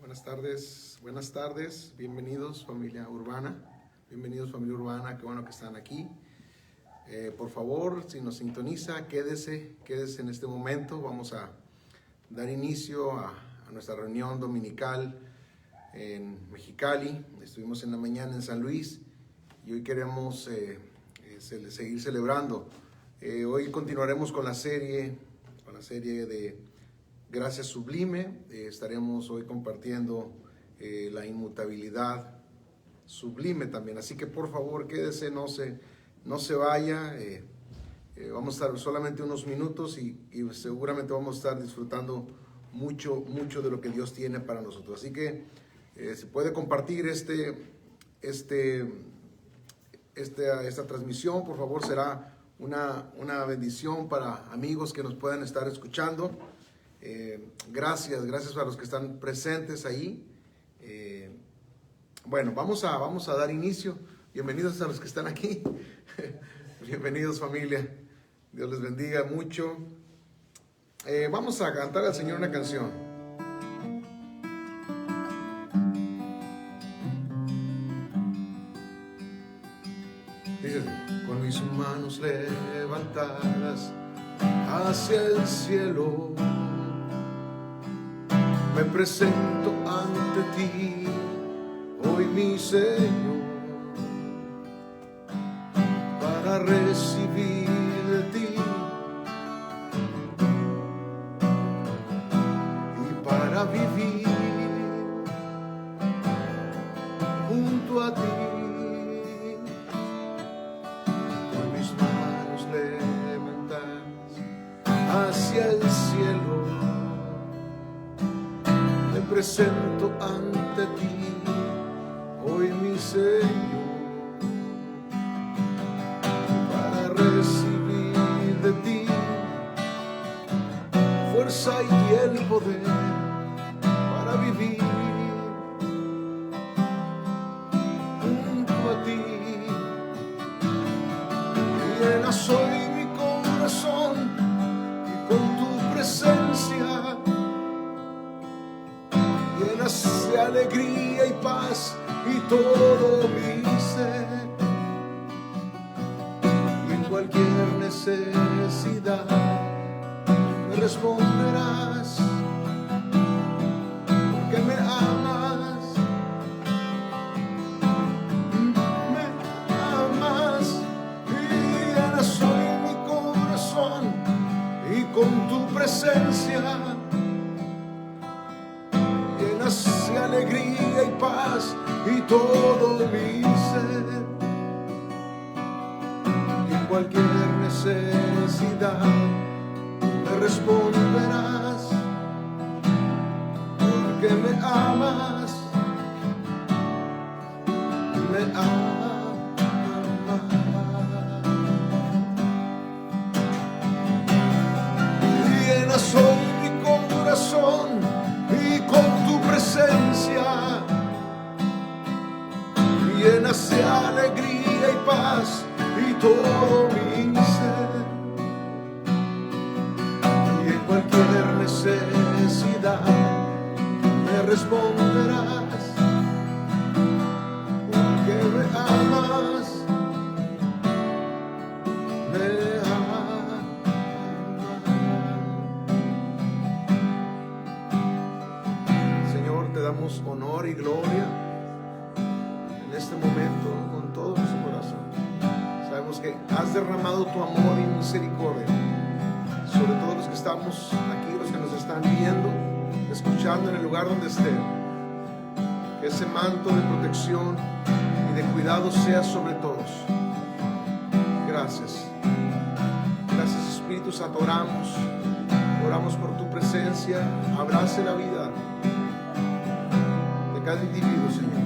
Buenas tardes, bienvenidos familia urbana, qué bueno que están aquí. Por favor, si nos sintoniza, quédese en este momento. Vamos a dar inicio a nuestra reunión dominical en Mexicali. Estuvimos en la mañana en San Luis y hoy queremos seguir celebrando. Hoy continuaremos con la serie de Gracia Sublime. Estaremos hoy compartiendo la inmutabilidad sublime también. Así que por favor quédese, no se vaya. Vamos a estar solamente unos minutos y seguramente vamos a estar disfrutando mucho de lo que Dios tiene para nosotros. Así que se puede compartir esta transmisión, por favor, será una bendición para amigos que nos puedan estar escuchando. Gracias a los que están presentes ahí. Bueno, vamos a dar inicio. Bienvenidos a los que están aquí. Bienvenidos, familia. Dios les bendiga mucho. Vamos a cantar al Señor una canción. Dice: con mis manos levantadas hacia el cielo, me presento ante ti, hoy mi Señor, para recibir de ti y para vivir junto a ti. Con mis manos levantadas hacia el cielo, me presento ante ti, hoy mi Señor, para recibir de ti fuerza y el poder para vivir junto a ti. Llena soy mi corazón y con tu presencia llenas de alegría y paz y todo mi ser. Y en cualquier necesidad me responderás, porque me amas, y llena soy mi corazón y con tu presencia de alegría y paz y todo mi ser. Y en cualquier necesidad me responderás, porque me amas, me amas. Llena soy mi corazón y con tu presencia llenas de alegría y paz y todo mi ser. Y en cualquier necesidad me responderás, porque me amas, me amas. Señor, te damos honor y gloria en este momento con todo nuestro corazón. Sabemos que has derramado tu amor y misericordia sobre todos los que estamos aquí, los que nos están viendo, escuchando en el lugar donde estén. Que ese manto de protección y de cuidado sea sobre todos. Gracias Espíritu Santo. Oramos por tu presencia. Abrace la vida de cada individuo, Señor.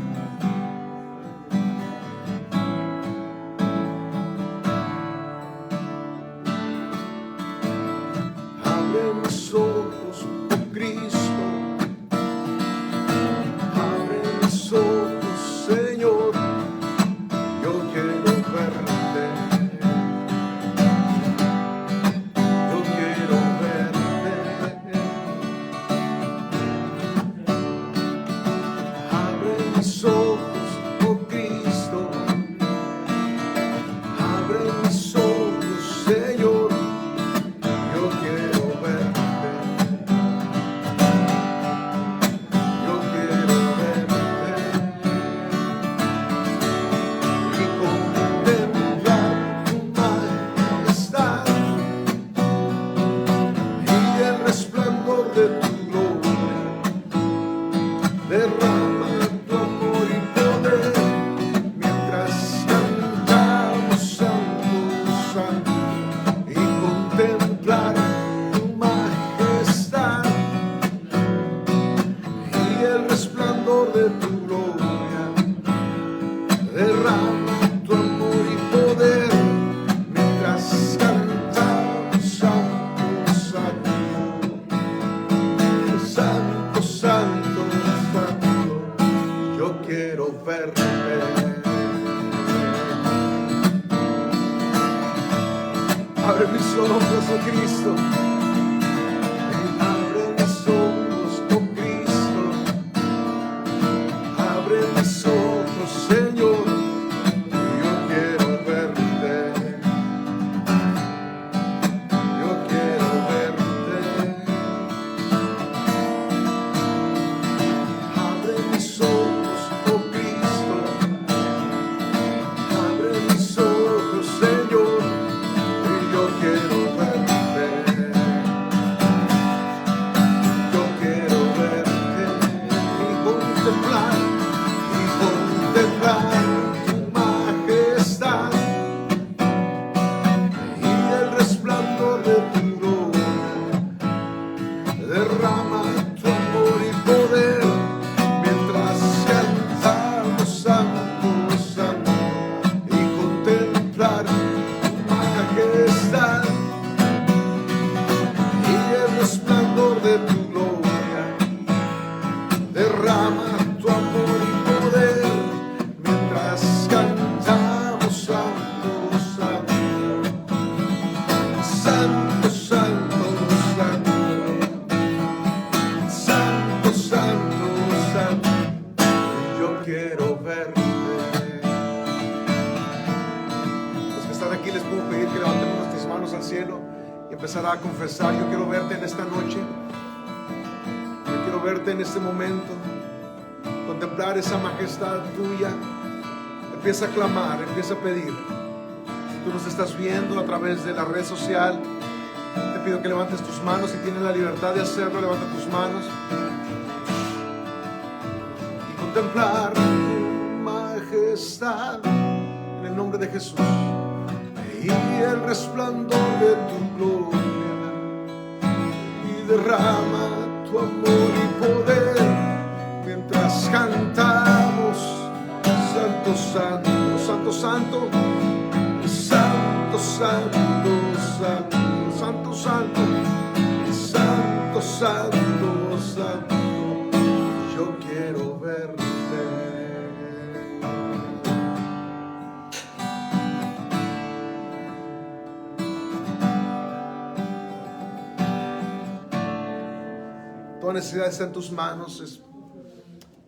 mis ojos, oh Cristo, abre mis ojos, Señor, yo quiero verte, yo quiero verte y contemplar tu majestad y el resplandor de tu gloria. Derrama tu amor y poder mientras cantamos santo, santo, y contemplar tu majestad y el resplandor de tu gloria. Derrama tu amor y poder mientras cantamos santo, santo, santo, santo. Yo quiero verte. Abre mis ojos, oh Cristo. Abre mis ojos, oh Cristo. Abre mis ojos, Señor. Yo quiero verte. Yo quiero verte. Abre mis ojos, oh Cristo, abre mis ojos, Señor, y yo quiero verte, yo quiero verte y contemplar tu majestad y el resplandor de tu gloria. Derrama tu amor y poder mientras cantamos santo, santo, y contemplar tu majestad y el resplandor de tu gloria. Derrama tu amor y poder mientras cantamos santo, santo, santo, santo, santo. Santo, santo, santo, yo quiero verte. Los que están aquí les puedo pedir que levantemos nuestras manos al cielo y empezar a confesar: yo quiero verte en esta noche, yo quiero verte en este momento, contemplar esa majestad tuya. Empieza a clamar, empieza a pedir. Si tú nos estás viendo a través de la red social, te pido que levantes tus manos. Si tienes la libertad de hacerlo, levanta tus manos y contemplar tu majestad en el nombre de Jesús y el resplandor de tu gloria, y derrama tu amor y poder mientras cantamos santo, santo, santo, santo, santo, santo, santo, santo, santo, santo, santo, santo, yo quiero verte. Toda necesidad está en tus manos,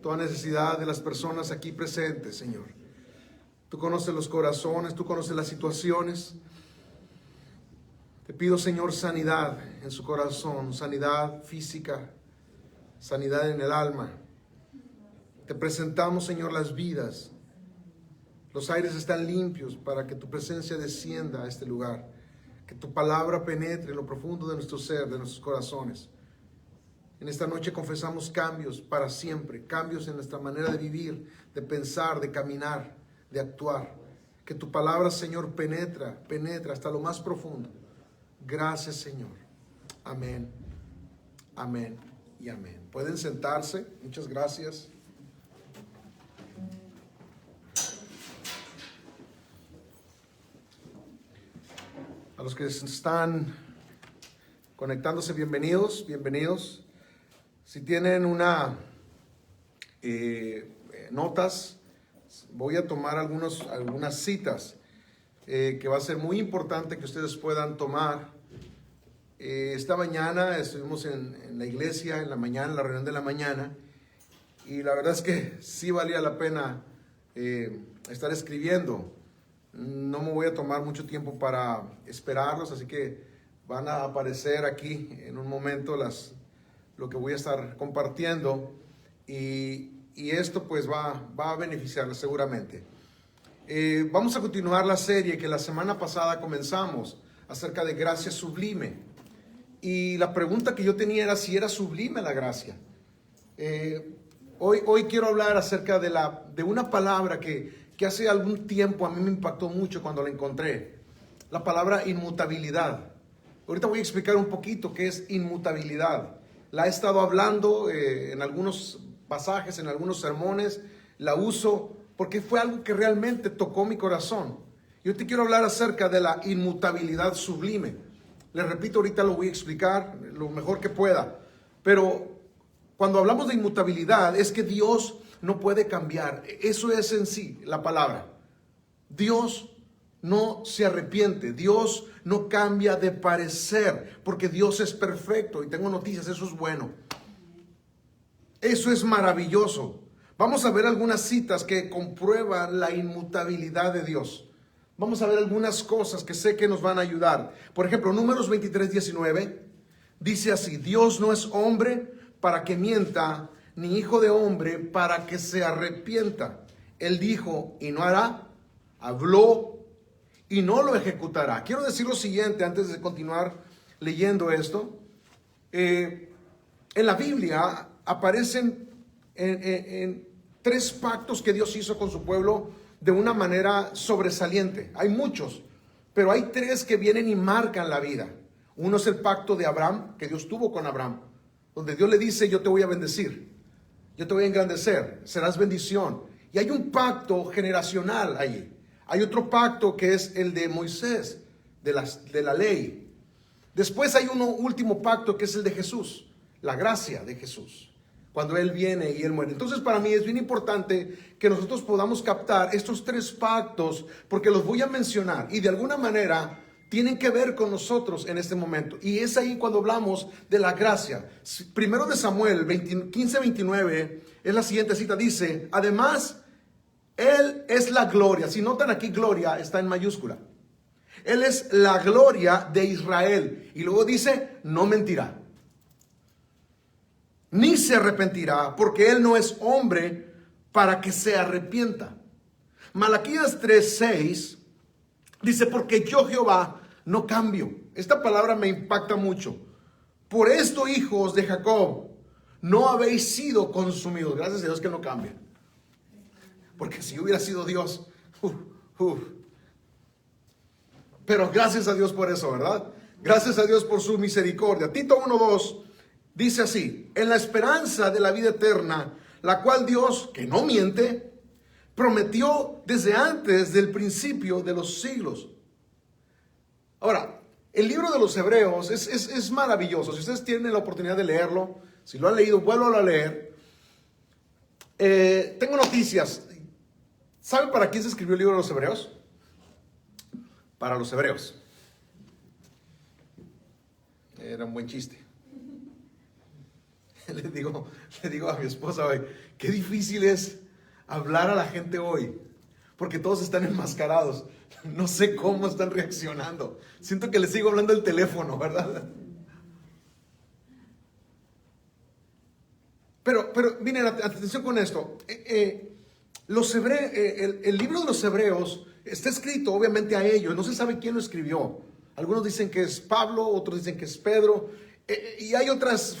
toda necesidad de las personas aquí presentes, Señor. Tú conoces los corazones, tú conoces las situaciones. Te pido, Señor, sanidad en su corazón, sanidad física, sanidad en el alma. Te presentamos, Señor, las vidas. Los aires están limpios para que tu presencia descienda a este lugar. Que tu palabra penetre en lo profundo de nuestro ser, de nuestros corazones. En esta noche confesamos cambios para siempre, cambios en nuestra manera de vivir, de pensar, de caminar, de actuar. Que tu palabra, Señor, penetra hasta lo más profundo. Gracias, Señor. Amén, amén y amén. Pueden sentarse. Muchas gracias. A los que están conectándose, bienvenidos, bienvenidos. Si tienen notas, voy a tomar algunas citas que va a ser muy importante que ustedes puedan tomar. Esta mañana estuvimos en la iglesia, en la mañana, en la reunión de la mañana, y la verdad es que sí valía la pena estar escribiendo. No me voy a tomar mucho tiempo para esperarlos, así que van a aparecer aquí en un momento lo que voy a estar compartiendo, y esto pues va a beneficiarles seguramente. Vamos a continuar la serie que la semana pasada comenzamos acerca de gracia sublime, y la pregunta que yo tenía era si era sublime la gracia. Hoy quiero hablar acerca de una palabra que hace algún tiempo a mí me impactó mucho cuando la encontré. La palabra inmutabilidad. Ahorita voy a explicar un poquito qué es inmutabilidad. La he estado hablando en algunos pasajes, en algunos sermones. La uso porque fue algo que realmente tocó mi corazón. Yo te quiero hablar acerca de la inmutabilidad sublime. Les repito, ahorita lo voy a explicar lo mejor que pueda. Pero cuando hablamos de inmutabilidad es que Dios no puede cambiar. Eso es en sí la palabra. Dios no se arrepiente. Dios no cambia de parecer, porque Dios es perfecto. Y tengo noticias, eso es bueno. Eso es maravilloso. Vamos a ver algunas citas que comprueban la inmutabilidad de Dios. Vamos a ver algunas cosas que sé que nos van a ayudar. Por ejemplo, Números 23:19 dice así: Dios no es hombre para que mienta, ni hijo de hombre para que se arrepienta. Él dijo y no hará, habló y no lo ejecutará. Quiero decir lo siguiente antes de continuar leyendo esto. En la Biblia aparecen en 3 pactos que Dios hizo con su pueblo de una manera sobresaliente. Hay muchos, pero hay 3 que vienen y marcan la vida. Uno es el pacto de Abraham, que Dios tuvo con Abraham, donde Dios le dice: yo te voy a bendecir, yo te voy a engrandecer, serás bendición. Y hay un pacto generacional allí. Hay otro pacto que es el de Moisés, de la ley. Después hay un último pacto que es el de Jesús, la gracia de Jesús, cuando Él viene y Él muere. Entonces para mí es bien importante que nosotros podamos captar estos 3 pactos, porque los voy a mencionar y de alguna manera tienen que ver con nosotros en este momento. Y es ahí cuando hablamos de la gracia. Primero de Samuel 15:29 es la siguiente cita. Dice: además, Él es la gloria. Si notan aquí, gloria está en mayúscula. Él es la gloria de Israel. Y luego dice: no mentirá, ni se arrepentirá, porque Él no es hombre para que se arrepienta. Malaquías 3:6 dice: porque yo, Jehová, no cambio. Esta palabra me impacta mucho. Por esto, hijos de Jacob, no habéis sido consumidos. Gracias a Dios que no cambia. Porque si hubiera sido Dios, pero gracias a Dios por eso, ¿verdad? Gracias a Dios por su misericordia. Tito 1:2 dice así: en la esperanza de la vida eterna, la cual Dios, que no miente, prometió desde antes del principio de los siglos. Ahora, el libro de los Hebreos es maravilloso. Si ustedes tienen la oportunidad de leerlo, si lo han leído, vuélvanlo a leer. Tengo noticias. ¿Saben para quién se escribió el libro de los Hebreos? Para los hebreos. Era un buen chiste. Le digo a mi esposa hoy: qué difícil es hablar a la gente hoy, porque todos están enmascarados. No sé cómo están reaccionando. Siento que les sigo hablando el teléfono, ¿verdad? Pero miren, atención con esto. El libro de los Hebreos está escrito obviamente a ellos. No se sabe quién lo escribió. Algunos dicen que es Pablo, otros dicen que es Pedro. Y hay otras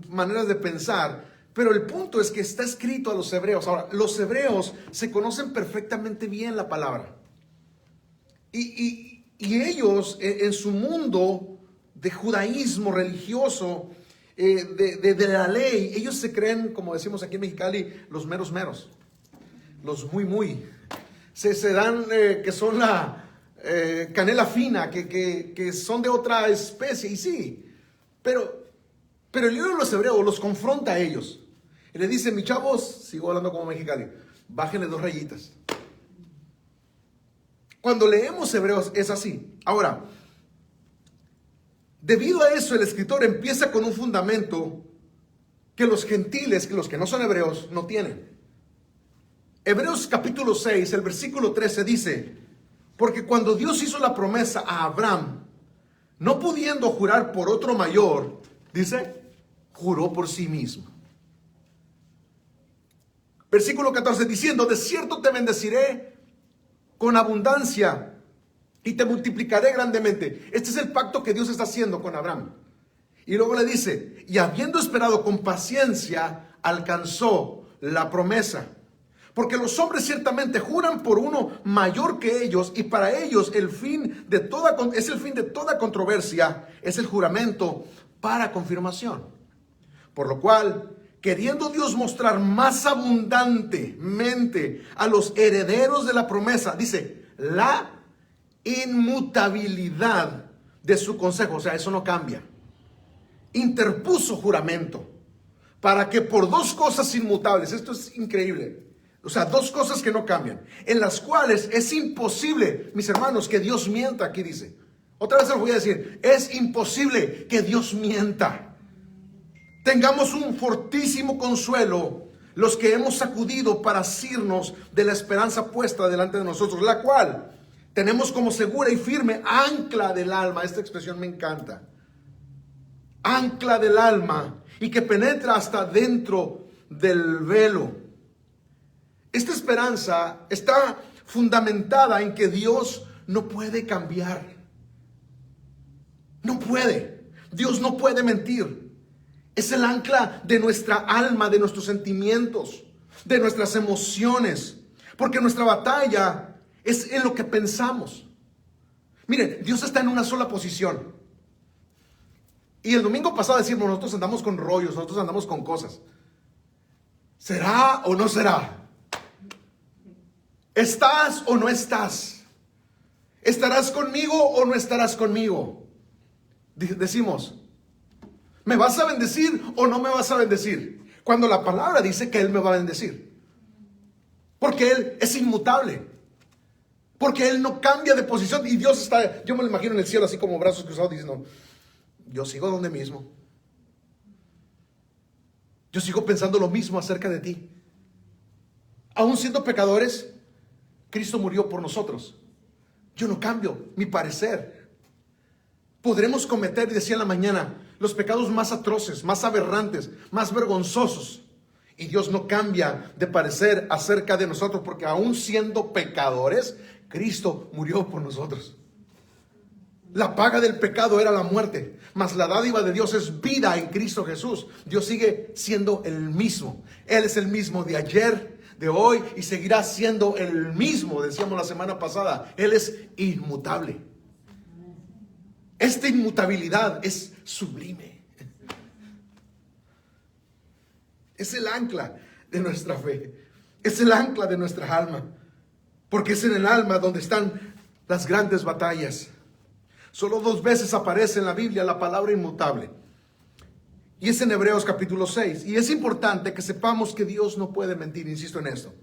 maneras de pensar. Pero el punto es que está escrito a los hebreos. Ahora, los hebreos se conocen perfectamente bien la palabra. Y ellos, en su mundo de judaísmo religioso, de la ley, ellos se creen, como decimos aquí en Mexicali, los meros meros. Los muy. Se dan que son la canela fina, que son de otra especie. Y sí, pero el libro de los hebreos los confronta a ellos. Y le dice: mis chavos, sigo hablando como Mexicali, bájenle 2 rayitas. Cuando leemos Hebreos es así. Ahora, debido a eso, el escritor empieza con un fundamento que los gentiles, que los que no son hebreos, no tienen. Hebreos capítulo 6, el versículo 13 dice: porque cuando Dios hizo la promesa a Abraham, no pudiendo jurar por otro mayor, dice, juró por sí mismo. Versículo 14, diciendo: de cierto te bendeciré con abundancia y te multiplicaré grandemente. Este es el pacto que Dios está haciendo con Abraham. Y luego le dice: y habiendo esperado con paciencia, alcanzó la promesa. Porque los hombres ciertamente juran por uno mayor que ellos, y para ellos es el fin de toda controversia, es el juramento para confirmación. Por lo cual, queriendo Dios mostrar más abundantemente a los herederos de la promesa, dice, la inmutabilidad de su consejo, o sea, eso no cambia, interpuso juramento para que por dos cosas inmutables, esto es increíble, o sea, dos cosas que no cambian, en las cuales es imposible, mis hermanos, que Dios mienta. Aquí dice, otra vez se lo voy a decir, es imposible que Dios mienta. Tengamos un fortísimo consuelo los que hemos acudido para asirnos de la esperanza puesta delante de nosotros, la cual tenemos como segura y firme ancla del alma. Esta expresión me encanta. Ancla del alma, y que penetra hasta dentro del velo. Esta esperanza está fundamentada en que Dios no puede cambiar. No puede. Dios no puede mentir. Es el ancla de nuestra alma, de nuestros sentimientos, de nuestras emociones. Porque nuestra batalla es en lo que pensamos. Mire, Dios está en una sola posición. Y el domingo pasado decimos, nosotros andamos con rollos, nosotros andamos con cosas. ¿Será o no será? ¿Estás o no estás? ¿Estarás conmigo o no estarás conmigo? Decimos, ¿me vas a bendecir o no me vas a bendecir? Cuando la palabra dice que Él me va a bendecir. Porque Él es inmutable. Porque Él no cambia de posición. Y Dios está, yo me lo imagino en el cielo así como brazos cruzados diciendo, yo sigo donde mismo. Yo sigo pensando lo mismo acerca de ti. Aún siendo pecadores, Cristo murió por nosotros. Yo no cambio mi parecer. Podremos cometer, decía en la mañana, los pecados más atroces, más aberrantes, más vergonzosos. Y Dios no cambia de parecer acerca de nosotros, porque aún siendo pecadores, Cristo murió por nosotros. La paga del pecado era la muerte, mas la dádiva de Dios es vida en Cristo Jesús. Dios sigue siendo el mismo. Él es el mismo de ayer, de hoy, y seguirá siendo el mismo, decíamos la semana pasada. Él es inmutable. Esta inmutabilidad es sublime. Es el ancla de nuestra fe. Es el ancla de nuestra alma. Porque es en el alma donde están las grandes batallas. Solo 2 veces aparece en la Biblia la palabra inmutable. Y es en Hebreos capítulo 6. Y es importante que sepamos que Dios no puede mentir, insisto en esto.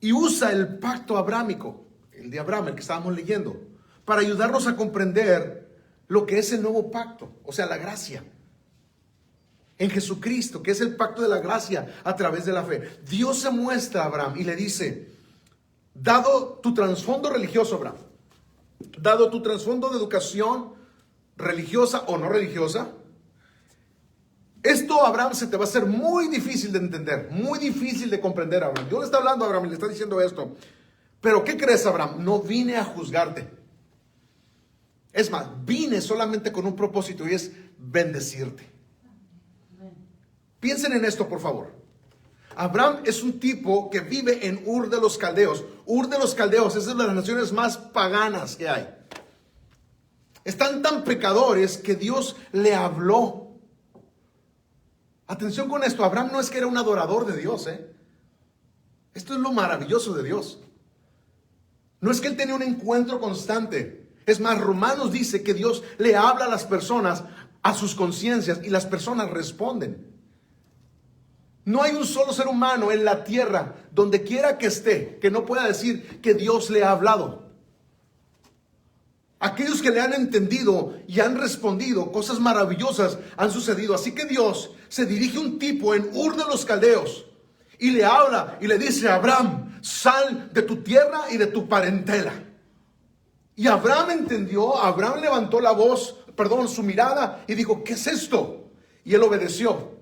Y usa el pacto abrámico, el de Abraham, el que estábamos leyendo, para ayudarnos a comprender lo que es el nuevo pacto, o sea, la gracia. En Jesucristo, que es el pacto de la gracia a través de la fe. Dios se muestra a Abraham y le dice, dado tu trasfondo religioso, Abraham, dado tu trasfondo de educación religiosa o no religiosa, esto, Abraham, se te va a hacer muy difícil de entender, muy difícil de comprender, Abraham. Dios le está hablando a Abraham y le está diciendo esto. Pero ¿qué crees, Abraham? No vine a juzgarte. Es más, vine solamente con un propósito, y es bendecirte. Piensen en esto, por favor. Abraham es un tipo que vive en Ur de los Caldeos. Ur de los Caldeos es una de las naciones más paganas que hay. Están tan pecadores que Dios le habló. Atención con esto, Abraham no es que era un adorador de Dios, Esto es lo maravilloso de Dios. No es que él tenía un encuentro constante. Es más, Romanos dice que Dios le habla a las personas, a sus conciencias, y las personas responden. No hay un solo ser humano en la tierra, donde quiera que esté, que no pueda decir que Dios le ha hablado. Aquellos que le han entendido y han respondido, cosas maravillosas han sucedido. Así que Dios se dirige un tipo en Ur de los Caldeos y le habla y le dice: Abraham, sal de tu tierra y de tu parentela. Y Abraham entendió, Abraham levantó la voz, su mirada, y dijo: ¿qué es esto? Y él obedeció.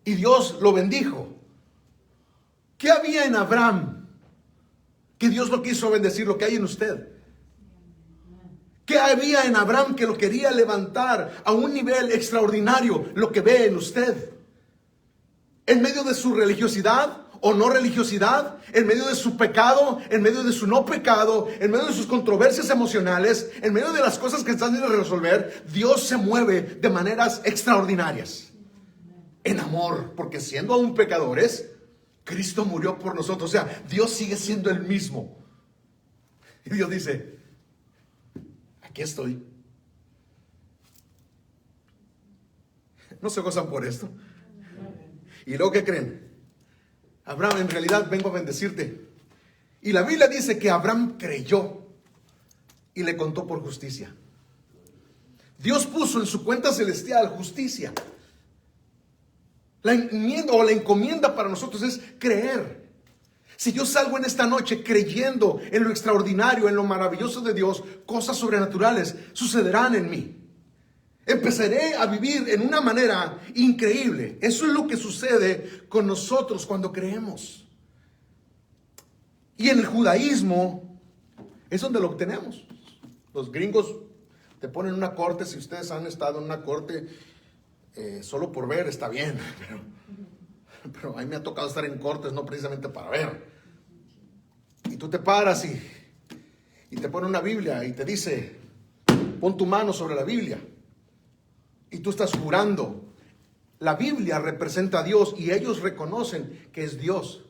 Y Dios lo bendijo. ¿Qué había en Abraham que Dios lo quiso bendecir? Lo que hay en usted. ¿Qué había en Abraham que lo quería levantar a un nivel extraordinario? Lo que ve en usted. En medio de su religiosidad o no religiosidad, en medio de su pecado, en medio de su no pecado, en medio de sus controversias emocionales, en medio de las cosas que están sin resolver, Dios se mueve de maneras extraordinarias. En amor, porque siendo aún pecadores, Cristo murió por nosotros. O sea, Dios sigue siendo el mismo. Y Dios dice: aquí estoy. ¿No se gozan por esto? ¿Y luego qué creen? Abraham, en realidad vengo a bendecirte. Y la Biblia dice que Abraham creyó y le contó por justicia. Dios puso en su cuenta celestial justicia. La enmienda o la encomienda para nosotros es creer. Si yo salgo en esta noche creyendo en lo extraordinario, en lo maravilloso de Dios, cosas sobrenaturales sucederán en mí. Empezaré a vivir en una manera increíble. Eso es lo que sucede con nosotros cuando creemos. Y en el judaísmo es donde lo obtenemos. Los gringos te ponen una corte. Si ustedes han estado en una corte, solo por ver está bien. Pero a mí me ha tocado estar en cortes no precisamente para ver. Y tú te paras y te pone una Biblia y te dice: pon tu mano sobre la Biblia. Y tú estás jurando. La Biblia representa a Dios y ellos reconocen que es Dios.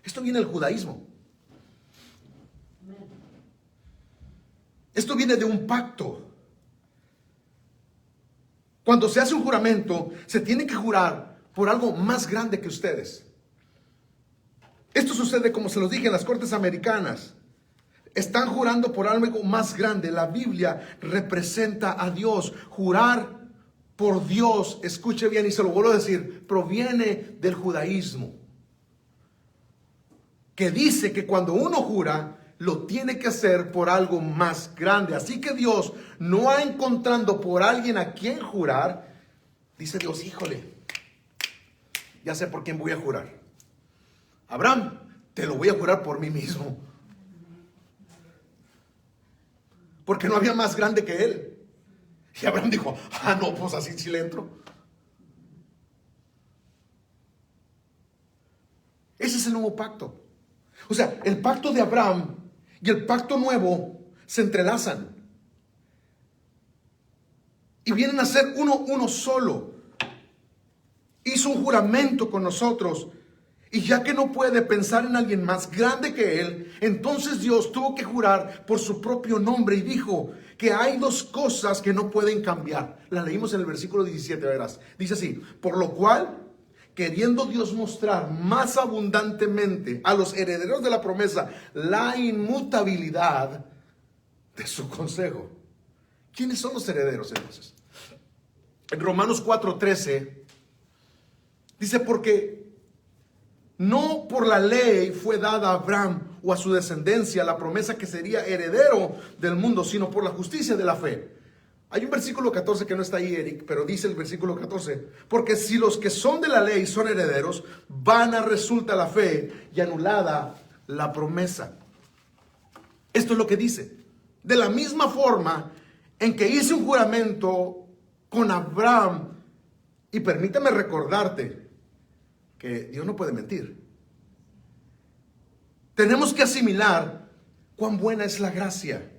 Esto viene del judaísmo. Esto viene de un pacto. Cuando se hace un juramento, se tiene que jurar por algo más grande que ustedes. Esto sucede, como se los dije, en las cortes americanas. Están jurando por algo más grande. La Biblia representa a Dios. Jurar por Dios, escuche bien y se lo vuelvo a decir, proviene del judaísmo, que dice que cuando uno jura, lo tiene que hacer por algo más grande. Así que Dios no ha encontrando por alguien a quien jurar. Dice Dios: híjole, ya sé por quién voy a jurar. Abraham, te lo voy a jurar por mí mismo. Porque no había más grande que él. Y Abraham dijo: no, pues así sí le entro. Ese es el nuevo pacto. O sea, el pacto de Abraham y el pacto nuevo se entrelazan. Y vienen a ser uno solo. Hizo un juramento con nosotros. Y ya que no puede pensar en alguien más grande que él, entonces Dios tuvo que jurar por su propio nombre y dijo que hay dos cosas que no pueden cambiar. La leímos en el versículo 17, verás. Dice así: por lo cual, queriendo Dios mostrar más abundantemente a los herederos de la promesa la inmutabilidad de su consejo. ¿Quiénes son los herederos entonces? En Romanos 4:13 dice: porque no por la ley fue dada a Abraham o a su descendencia la promesa que sería heredero del mundo, sino por la justicia de la fe. Hay un versículo 14 que no está ahí, Eric, pero dice el versículo 14: porque si los que son de la ley son herederos, vana resulta la fe y anulada la promesa. Esto es lo que dice. De la misma forma en que hice un juramento con Abraham, y permítame recordarte que Dios no puede mentir. Tenemos que asimilar cuán buena es la gracia.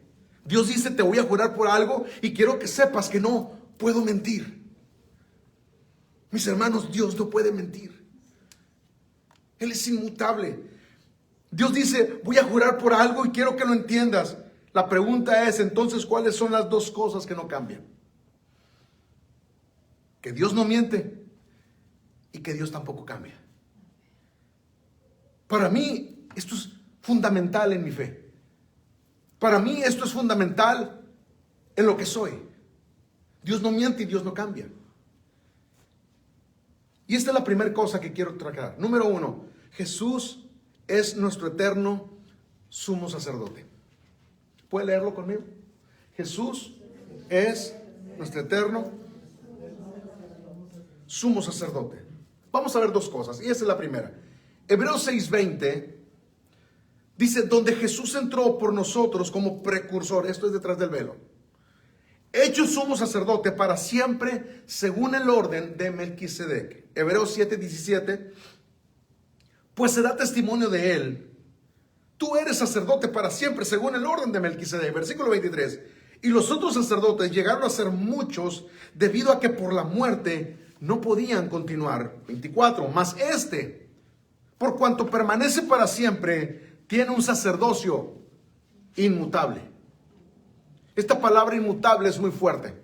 Dios dice: te voy a jurar por algo y quiero que sepas que no puedo mentir. Mis hermanos, Dios no puede mentir. Él es inmutable. Dios dice: voy a jurar por algo y quiero que lo entiendas. La pregunta es entonces, ¿cuáles son las dos cosas que no cambian? Que Dios no miente y que Dios tampoco cambia. Para mí esto es fundamental en mi fe. Para mí esto es fundamental en lo que soy. Dios no miente y Dios no cambia. Y esta es la primera cosa que quiero tratar. Número 1, Jesús es nuestro eterno sumo sacerdote. ¿Puede leerlo conmigo? Jesús es nuestro eterno sumo sacerdote. Vamos a ver dos cosas, y esa es la primera. Hebreos 6:20 dice, donde Jesús entró por nosotros como precursor, esto es detrás del velo, hecho sumo sacerdote para siempre según el orden de Melquisedec. Hebreos 7:17, pues se da testimonio de él, tú eres sacerdote para siempre según el orden de Melquisedec. Versículo 23, y los otros sacerdotes llegaron a ser muchos debido a que por la muerte no podían continuar. 24, mas este, por cuanto permanece para siempre, tiene un sacerdocio inmutable. Esta palabra inmutable es muy fuerte.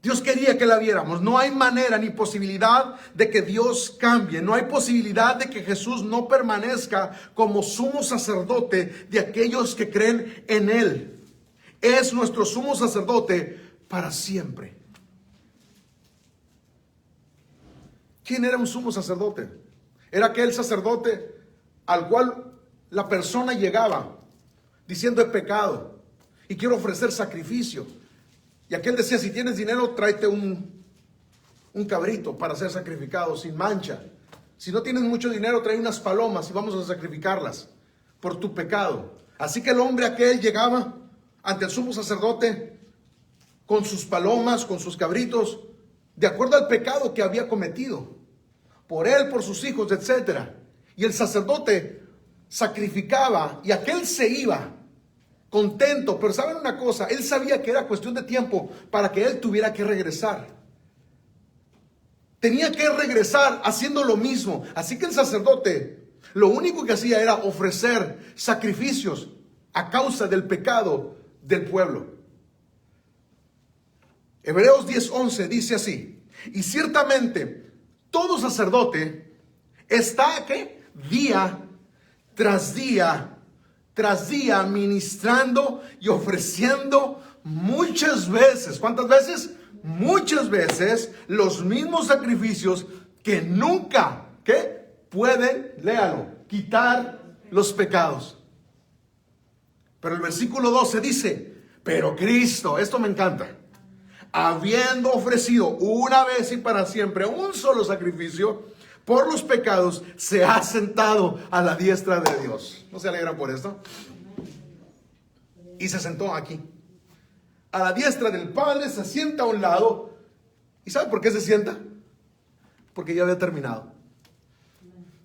Dios quería que la viéramos. No hay manera ni posibilidad de que Dios cambie. No hay posibilidad de que Jesús no permanezca como sumo sacerdote de aquellos que creen en Él. Es nuestro sumo sacerdote para siempre. ¿Quién era un sumo sacerdote? Era aquel sacerdote al cual la persona llegaba diciendo he pecado y quiero ofrecer sacrificio. Y aquel decía, si tienes dinero, tráete un cabrito para ser sacrificado sin mancha. Si no tienes mucho dinero, trae unas palomas y vamos a sacrificarlas por tu pecado. Así que el hombre aquel llegaba ante el sumo sacerdote con sus palomas, con sus cabritos, de acuerdo al pecado que había cometido, por él, por sus hijos, etc. Y el sacerdote sacrificaba y aquel se iba contento, pero ¿saben una cosa? Él sabía que era cuestión de tiempo para que él tuviera que regresar. Tenía que regresar haciendo lo mismo. Así que el sacerdote lo único que hacía era ofrecer sacrificios a causa del pecado del pueblo. Hebreos 10:11 dice así, y ciertamente todo sacerdote está ¿qué? Día tras día ministrando y ofreciendo muchas veces. ¿Cuántas veces? Muchas veces los mismos sacrificios que nunca, ¿qué? Pueden, léalo, quitar los pecados. Pero el versículo 12 dice, pero Cristo, esto me encanta, habiendo ofrecido una vez y para siempre un solo sacrificio por los pecados, se ha sentado a la diestra de Dios. ¿No se alegran por esto? Y se sentó aquí, a la diestra del Padre, se sienta a un lado. ¿Y sabe por qué se sienta? Porque ya había terminado.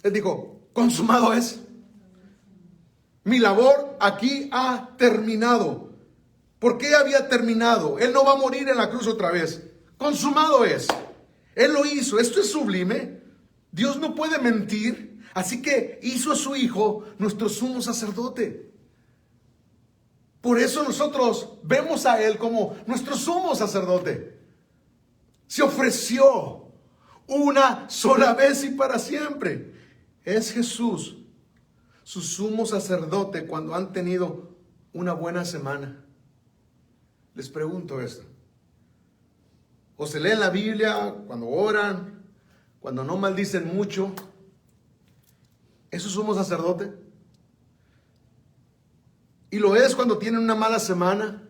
Él dijo, consumado es. Mi labor aquí ha terminado. ¿Por qué había terminado? Él no va a morir en la cruz otra vez. Consumado es. Él lo hizo. Esto es sublime. Dios no puede mentir, así que hizo a su Hijo nuestro sumo sacerdote. Por eso nosotros vemos a Él como nuestro sumo sacerdote. Se ofreció una sola vez y para siempre. Es Jesús, su sumo sacerdote, cuando han tenido una buena semana. Les pregunto esto. ¿O se leen la Biblia cuando oran? Cuando no maldicen mucho, ¿eso sumo sacerdote? Y lo es cuando tienen una mala semana.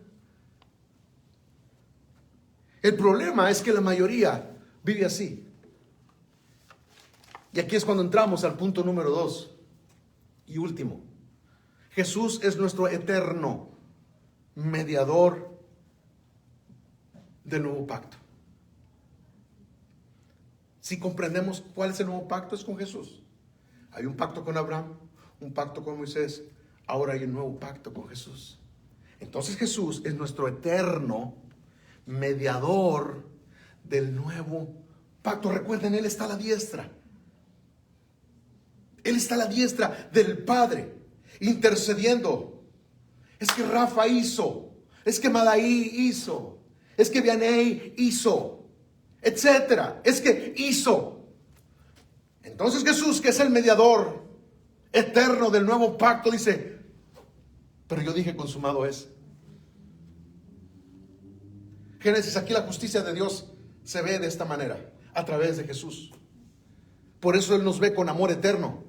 El problema es que la mayoría vive así. Y aquí es cuando entramos al punto número 2 y último. Jesús es nuestro eterno mediador del nuevo pacto. Si comprendemos cuál es el nuevo pacto, es con Jesús. Hay un pacto con Abraham, un pacto con Moisés, ahora hay un nuevo pacto con Jesús. Entonces Jesús es nuestro eterno mediador del nuevo pacto. Recuerden, Él está a la diestra. Él está a la diestra del Padre, intercediendo. Es que Rafa hizo, es que Madaí hizo, es que Vianey hizo, etcétera. Es que hizo. Entonces Jesús, que es el mediador eterno del nuevo pacto, dice, pero yo dije consumado es. Génesis, aquí la justicia de Dios se ve de esta manera, a través de Jesús. Por eso Él nos ve con amor eterno.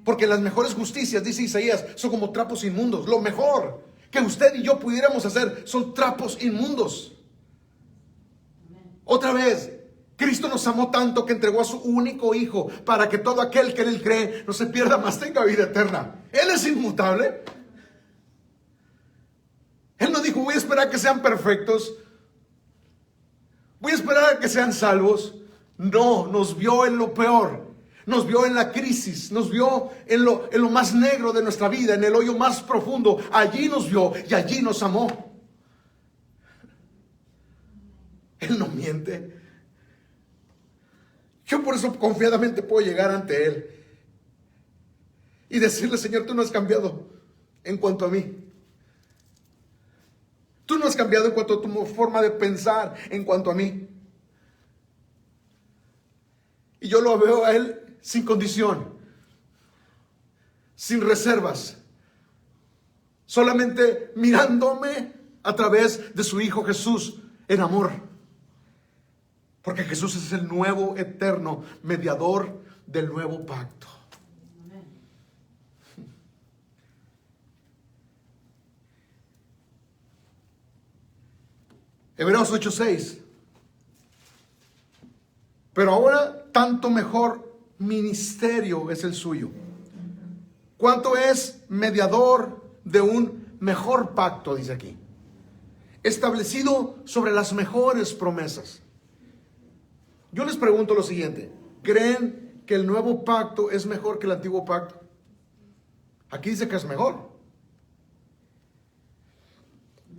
Porque las mejores justicias, dice Isaías, son como trapos inmundos. Lo mejor que usted y yo pudiéramos hacer son trapos inmundos. Otra vez, Cristo nos amó tanto que entregó a su único Hijo para que todo aquel que en Él cree no se pierda, mas tenga vida eterna. Él es inmutable. Él no dijo, voy a esperar a que sean perfectos, voy a esperar a que sean salvos. No, nos vio en lo peor, nos vio en la crisis, nos vio en lo más negro de nuestra vida, en el hoyo más profundo. Allí nos vio y allí nos amó. Él no miente. Yo por eso confiadamente puedo llegar ante Él y decirle, Señor, tú no has cambiado en cuanto a mí. Tú no has cambiado en cuanto a tu forma de pensar, en cuanto a mí. Y yo lo veo a Él sin condición, sin reservas, solamente mirándome a través de su Hijo Jesús en amor. Porque Jesús es el nuevo, eterno mediador del nuevo pacto. Hebreos 8:6. Pero ahora tanto mejor ministerio es el suyo. ¿Cuánto es mediador de un mejor pacto? Dice aquí. Establecido sobre las mejores promesas. Yo les pregunto lo siguiente. ¿Creen que el nuevo pacto es mejor que el antiguo pacto? Aquí dice que es mejor.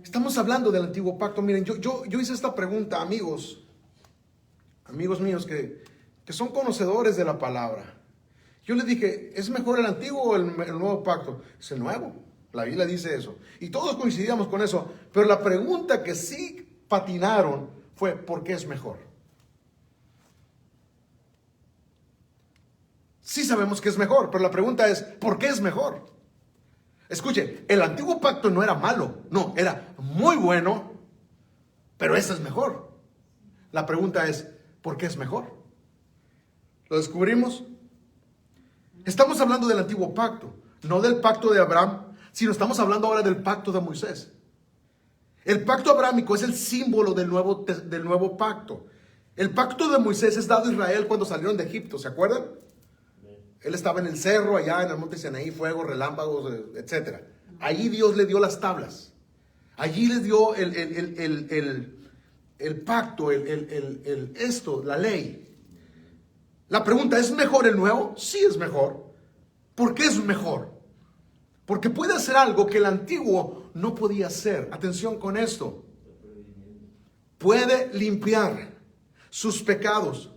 Estamos hablando del antiguo pacto. Miren, yo hice esta pregunta, amigos míos que son conocedores de la palabra. Yo les dije, ¿es mejor el antiguo o el nuevo pacto? Es el nuevo. La Biblia dice eso. Y todos coincidíamos con eso. Pero la pregunta que sí patinaron fue, ¿por qué es mejor? Sí sabemos que es mejor, pero la pregunta es, ¿por qué es mejor? Escuche, el antiguo pacto no era malo, no, era muy bueno, pero ese es mejor. La pregunta es, ¿por qué es mejor? ¿Lo descubrimos? Estamos hablando del antiguo pacto, no del pacto de Abraham, sino estamos hablando ahora del pacto de Moisés. El pacto abrámico es el símbolo del nuevo pacto. El pacto de Moisés es dado a Israel cuando salieron de Egipto, ¿se acuerdan? Él estaba en el cerro, allá en el monte Sinaí, fuego, relámpagos, etc. Allí Dios le dio las tablas. Allí les dio el pacto, la ley. La pregunta, ¿es mejor el nuevo? Sí es mejor. ¿Por qué es mejor? Porque puede hacer algo que el antiguo no podía hacer. Atención con esto. Puede limpiar sus pecados,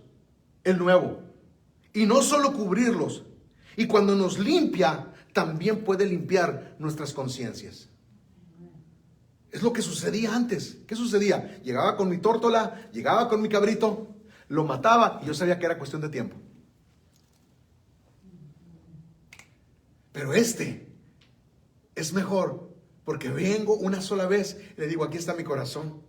el nuevo. Y no solo cubrirlos. Y cuando nos limpia, también puede limpiar nuestras conciencias. Es lo que sucedía antes. ¿Qué sucedía? Llegaba con mi tórtola, llegaba con mi cabrito, lo mataba y yo sabía que era cuestión de tiempo. Pero este es mejor porque vengo una sola vez y le digo, aquí está mi corazón.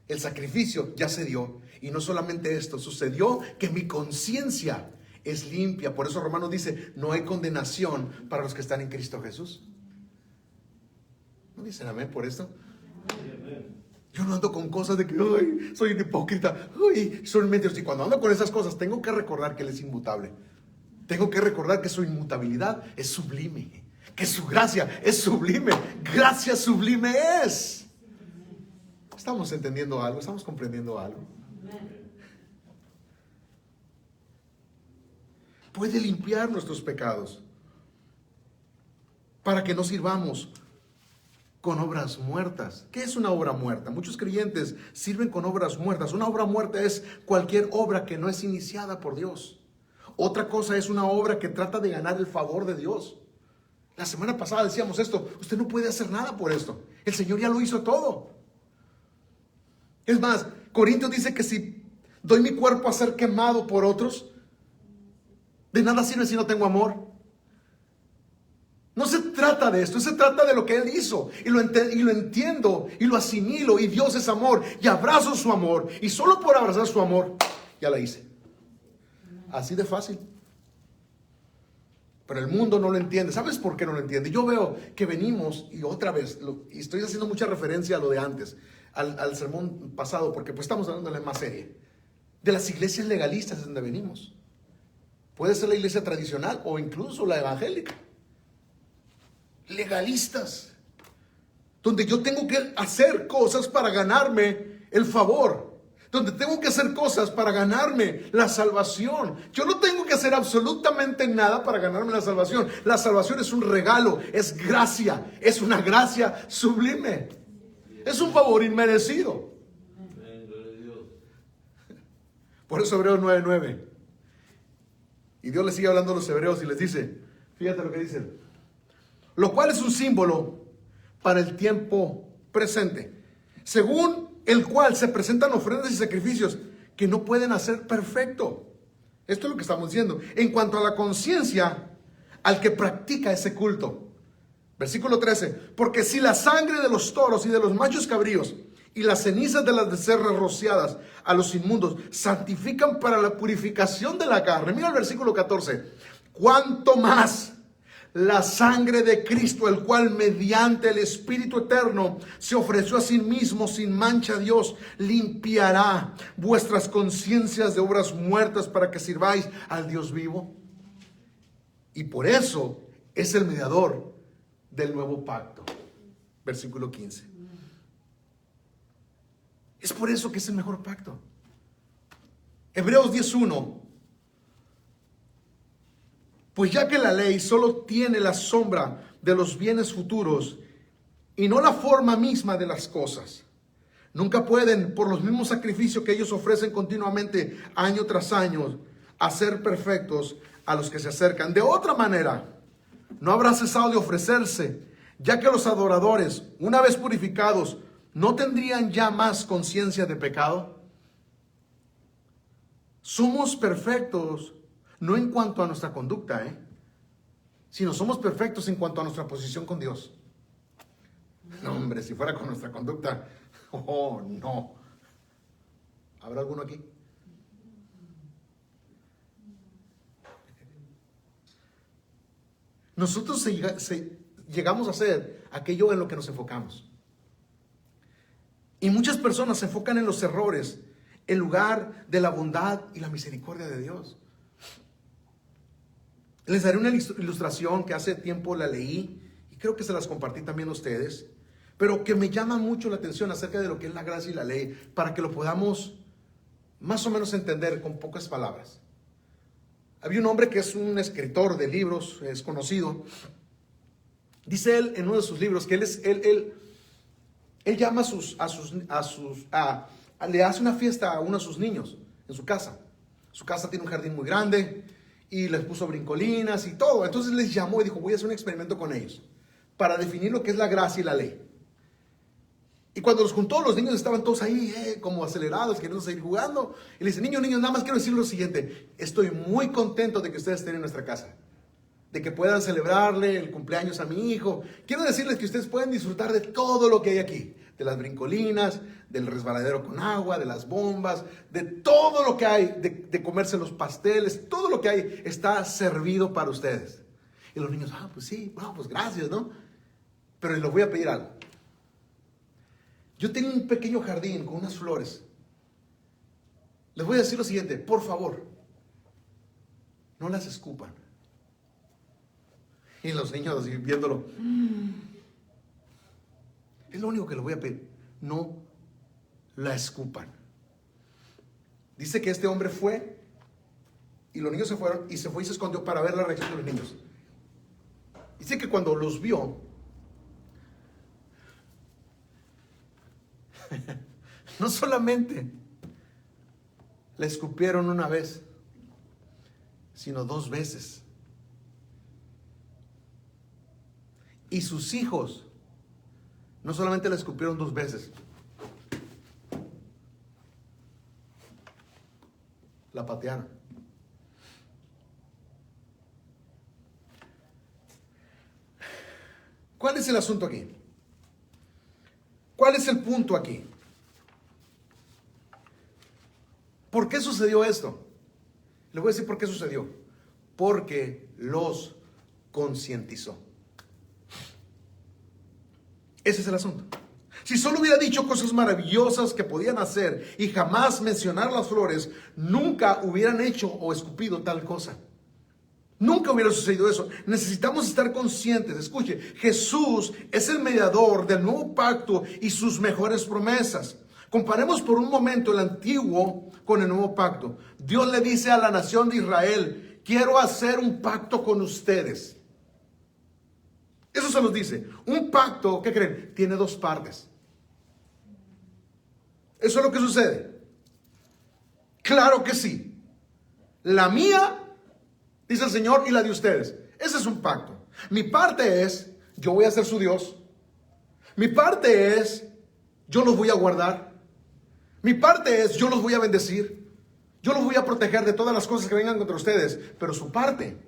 El sacrificio ya se dio. Y no solamente esto, sucedió que mi conciencia es limpia. Por eso Romanos dice, no hay condenación para los que están en Cristo Jesús. ¿No dicen amén por esto? Yo no ando con cosas de que, ay, soy un hipócrita, ay, son mentiras. Y cuando ando con esas cosas, tengo que recordar que Él es inmutable. Tengo que recordar que su inmutabilidad es sublime, que su gracia es sublime. Gracia sublime es. ¿Estamos entendiendo algo? ¿Estamos comprendiendo algo? Puede limpiar nuestros pecados para que no sirvamos con obras muertas. ¿Qué es una obra muerta? Muchos creyentes sirven con obras muertas. Una obra muerta es cualquier obra que no es iniciada por Dios. Otra cosa es una obra que trata de ganar el favor de Dios. La semana pasada decíamos esto, usted no puede hacer nada por esto. El Señor ya lo hizo todo. Es más, Corintios dice que si doy mi cuerpo a ser quemado por otros, de nada sirve si no tengo amor. No se trata de esto, se trata de lo que Él hizo. Y lo entiendo y lo asimilo. Y Dios es amor y abrazo su amor. Y solo por abrazar su amor, ya la hice. Así de fácil. Pero el mundo no lo entiende. ¿Sabes por qué no lo entiende? Yo veo que venimos, y otra vez, y estoy haciendo mucha referencia a lo de antes, al sermón pasado, porque pues estamos hablando de la más serie. De las iglesias legalistas es donde venimos. Puede ser la iglesia tradicional o incluso la evangélica. Legalistas, donde yo tengo que hacer cosas para ganarme el favor, donde tengo que hacer cosas para ganarme la salvación. Yo no tengo que hacer absolutamente nada para ganarme la salvación. La salvación es un regalo, es gracia, es una gracia sublime, es un favor inmerecido. Por eso Hebreos 9:9, y Dios les sigue hablando a los hebreos y les dice, fíjate lo que dice: lo cual es un símbolo para el tiempo presente, según el cual se presentan ofrendas y sacrificios que no pueden hacer perfecto. Esto es lo que estamos diciendo. En cuanto a la conciencia, al que practica ese culto. Versículo 13. Porque si la sangre de los toros y de los machos cabríos y las cenizas de las becerras rociadas a los inmundos santifican para la purificación de la carne. Mira el versículo 14. Cuánto más la sangre de Cristo, el cual mediante el Espíritu eterno se ofreció a sí mismo sin mancha a Dios, limpiará vuestras conciencias de obras muertas para que sirváis al Dios vivo. Y por eso es el mediador del nuevo pacto. Versículo 15. Es por eso que es el mejor pacto. Hebreos 10:1. Pues ya que la ley solo tiene la sombra de los bienes futuros y no la forma misma de las cosas, nunca pueden, por los mismos sacrificios que ellos ofrecen continuamente año tras año, hacer perfectos a los que se acercan. De otra manera, no habrá cesado de ofrecerse, ya que los adoradores, una vez purificados, no tendrían ya más conciencia de pecado. Somos perfectos no en cuanto a nuestra conducta, sino somos perfectos en cuanto a nuestra posición con Dios. No, hombre, si fuera con nuestra conducta, oh, no. ¿Habrá alguno aquí? Nosotros llegamos a ser aquello en lo que nos enfocamos. Y muchas personas se enfocan en los errores en lugar de la bondad y la misericordia de Dios. Les daré una ilustración que hace tiempo la leí y creo que se las compartí también a ustedes, pero que me llama mucho la atención acerca de lo que es la gracia y la ley, para que lo podamos más o menos entender con pocas palabras. Había un hombre que es un escritor de libros, es conocido. Dice él en uno de sus libros que él llama le hace una fiesta a uno de sus niños en su casa. Su casa tiene un jardín muy grande y les puso brincolinas y todo. Entonces les llamó y dijo, voy a hacer un experimento con ellos para definir lo que es la gracia y la ley. Y cuando los juntó, los niños estaban todos ahí, como acelerados, queriendo seguir jugando. Y le dice, niños, nada más quiero decir lo siguiente. Estoy muy contento de que ustedes estén en nuestra casa, de que puedan celebrarle el cumpleaños a mi hijo. Quiero decirles que ustedes pueden disfrutar de todo lo que hay aquí, de las brincolinas, del resbaladero con agua, de las bombas, de todo lo que hay, de comerse los pasteles, todo lo que hay está servido para ustedes. Y los niños, pues sí, pues gracias, ¿no? Pero les voy a pedir algo. Yo tenía un pequeño jardín con unas flores. Les voy a decir lo siguiente, por favor, no las escupan. Y los niños así viéndolo. Es lo único que les voy a pedir. No la escupan. Dice que este hombre fue y los niños se fueron y se fue y se escondió para ver la reacción de los niños. Dice que cuando los vio, no solamente le escupieron una vez, sino 2 veces. Y sus hijos no solamente le escupieron 2 veces, la patearon. es el asunto aquí? ¿Cuál es el punto aquí? ¿Por qué sucedió esto? Le voy a decir por qué sucedió. Porque los concientizó. Ese es el asunto. Si solo hubiera dicho cosas maravillosas que podían hacer y jamás mencionar las flores, nunca hubieran hecho o escupido tal cosa. Nunca hubiera sucedido eso. Necesitamos estar conscientes. Escuche, Jesús es el mediador del nuevo pacto y sus mejores promesas. Comparemos por un momento el antiguo con el nuevo pacto. Dios le dice a la nación de Israel: quiero hacer un pacto con ustedes. Eso se nos dice. Un pacto, ¿qué creen? Tiene dos partes. ¿Eso es lo que sucede? Claro que sí. La mía, dice el Señor, y la de ustedes. Ese es un pacto. Mi parte es, yo voy a ser su Dios. Mi parte es, yo los voy a guardar. Mi parte es, yo los voy a bendecir. Yo los voy a proteger de todas las cosas que vengan contra ustedes. Pero su parte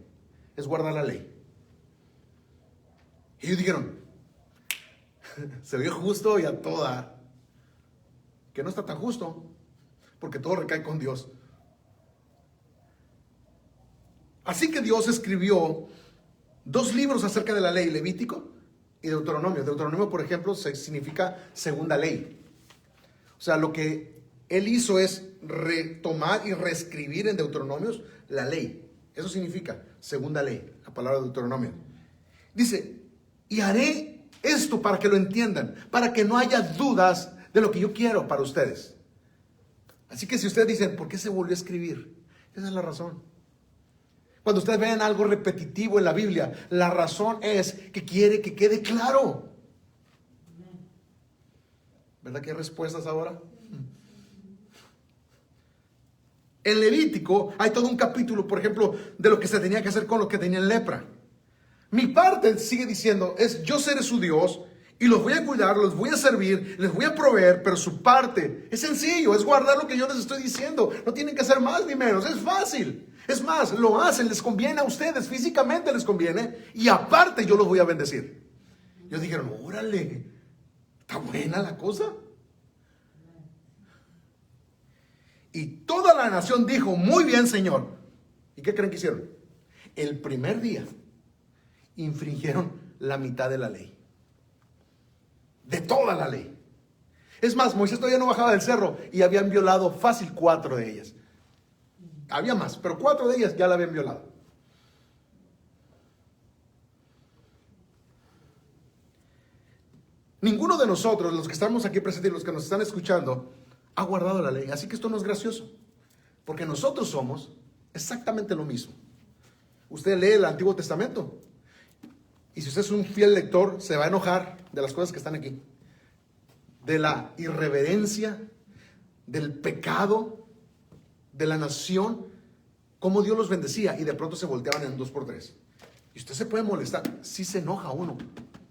es guardar la ley. Y ellos dijeron, se ve justo y a toda. Que no está tan justo, porque todo recae con Dios. Así que Dios escribió dos libros acerca de la ley, Levítico y Deuteronomio. Deuteronomio, por ejemplo, significa segunda ley. O sea, lo que Él hizo es retomar y reescribir en Deuteronomios la ley. Eso significa segunda ley, la palabra Deuteronomio. Dice, y haré esto para que lo entiendan, para que no haya dudas de lo que yo quiero para ustedes. Así que si ustedes dicen, ¿por qué se volvió a escribir? Esa es la razón. Cuando ustedes vean algo repetitivo en la Biblia, la razón es que quiere que quede claro. ¿Verdad que hay respuestas ahora? En Levítico hay todo un capítulo, por ejemplo, de lo que se tenía que hacer con los que tenían lepra. Mi parte, sigue diciendo, es yo seré su Dios y los voy a cuidar, los voy a servir, les voy a proveer, pero su parte es sencillo, es guardar lo que yo les estoy diciendo. No tienen que hacer más ni menos, es fácil. Es más, lo hacen, les conviene a ustedes, físicamente les conviene, y aparte yo los voy a bendecir. Ellos dijeron, órale, está buena la cosa. Y toda la nación dijo, muy bien, Señor. ¿Y qué creen que hicieron? El primer día infringieron la mitad de la ley. De toda la ley. Es más, Moisés todavía no bajaba del cerro y habían violado fácil 4 de ellas. Había más, pero 4 de ellas ya la habían violado. Ninguno de nosotros, los que estamos aquí presentes y los que nos están escuchando, ha guardado la ley. Así que esto no es gracioso. Porque nosotros somos exactamente lo mismo. Usted lee el Antiguo Testamento. Y si usted es un fiel lector, se va a enojar de las cosas que están aquí. De la irreverencia, del pecado, de la nación, cómo Dios los bendecía y de pronto se volteaban en 2x3. Y usted se puede molestar, sí se enoja uno.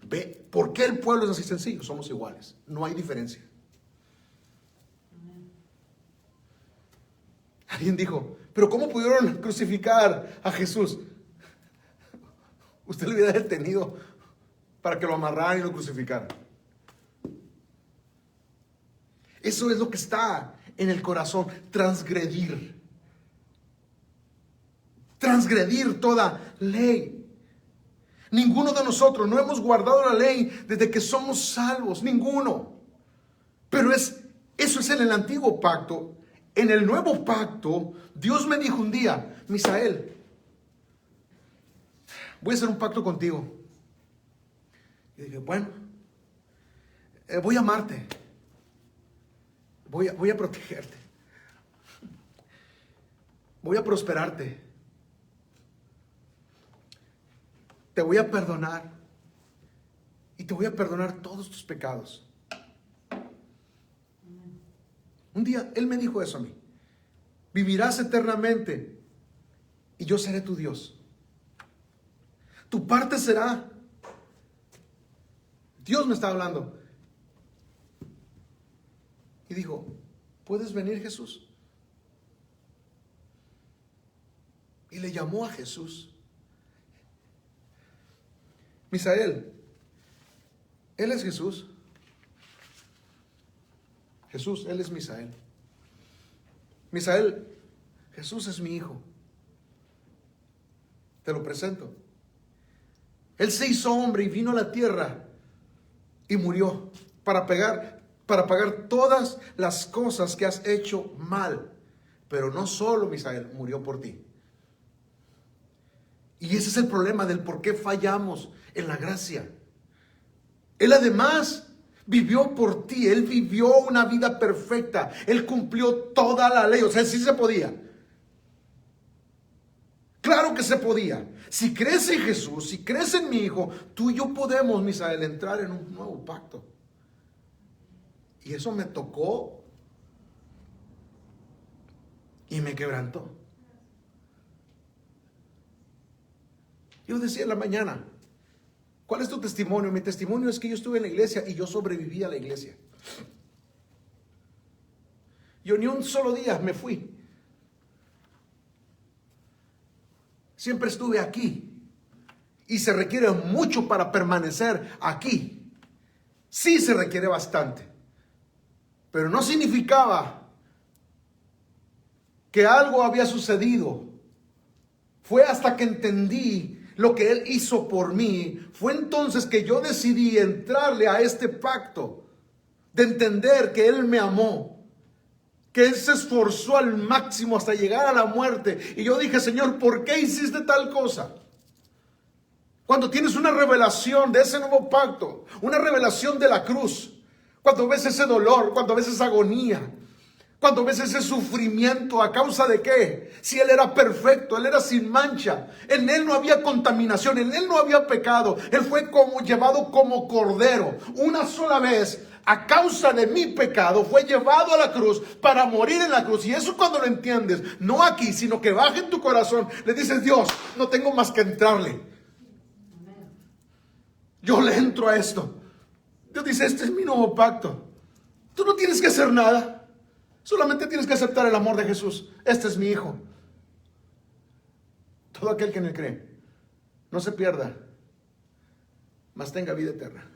Ve, ¿por qué el pueblo es así sencillo? Somos iguales, no hay diferencia. Alguien dijo, pero ¿cómo pudieron crucificar a Jesús? Usted lo hubiera detenido para que lo amarraran y lo crucificaran. Eso es lo que está en el corazón, transgredir. Transgredir toda ley. Ninguno de nosotros no hemos guardado la ley desde que somos salvos, ninguno. Pero eso es en el antiguo pacto. En el nuevo pacto, Dios me dijo un día, Misael, voy a hacer un pacto contigo. Y dije, bueno, voy a amarte. Voy a protegerte. Voy a prosperarte. Te voy a perdonar. Y te voy a perdonar todos tus pecados. Un día Él me dijo eso a mí. Vivirás eternamente y yo seré tu Dios. Tu parte será. Dios me está hablando. Y dijo, ¿puedes venir, Jesús? Y le llamó a Jesús. Misael, Él es Jesús. Jesús, Él es Misael. Misael, Jesús es mi hijo. Te lo presento. Él se hizo hombre y vino a la tierra y murió para pagar todas las cosas que has hecho mal. Pero no solo, Misael, murió por ti. Y ese es el problema del por qué fallamos en la gracia. Él además vivió por ti. Él vivió una vida perfecta. Él cumplió toda la ley. O sea, sí se podía. Claro que se podía. Si crees en Jesús, si crees en mi Hijo, tú y yo podemos, Misael, entrar en un nuevo pacto. Y eso me tocó y me quebrantó. Yo decía en la mañana, ¿cuál es tu testimonio? Mi testimonio es que yo estuve en la iglesia y yo sobreviví a la iglesia. Yo ni un solo día me fui. Siempre estuve aquí. Y se requiere mucho para permanecer aquí. Sí se requiere bastante. Pero no significaba que algo había sucedido. Fue hasta que entendí lo que Él hizo por mí. Fue entonces que yo decidí entrarle a este pacto. De entender que Él me amó. Que Él se esforzó al máximo hasta llegar a la muerte. Y yo dije, Señor, ¿por qué hiciste tal cosa? Cuando tienes una revelación de ese nuevo pacto, una revelación de la cruz, cuando ves ese dolor, cuando ves esa agonía, cuando ves ese sufrimiento, ¿a causa de qué? Si Él era perfecto, Él era sin mancha, en Él no había contaminación, en Él no había pecado, Él fue llevado como cordero, una sola vez. A causa de mi pecado fue llevado a la cruz para morir en la cruz. Y eso cuando lo entiendes, no aquí, sino que baja en tu corazón, le dices, Dios, no tengo más que entrarle. Yo le entro a esto. Dios dice, este es mi nuevo pacto. Tú no tienes que hacer nada. Solamente tienes que aceptar el amor de Jesús. Este es mi hijo. Todo aquel que en él cree, no se pierda, mas tenga vida eterna.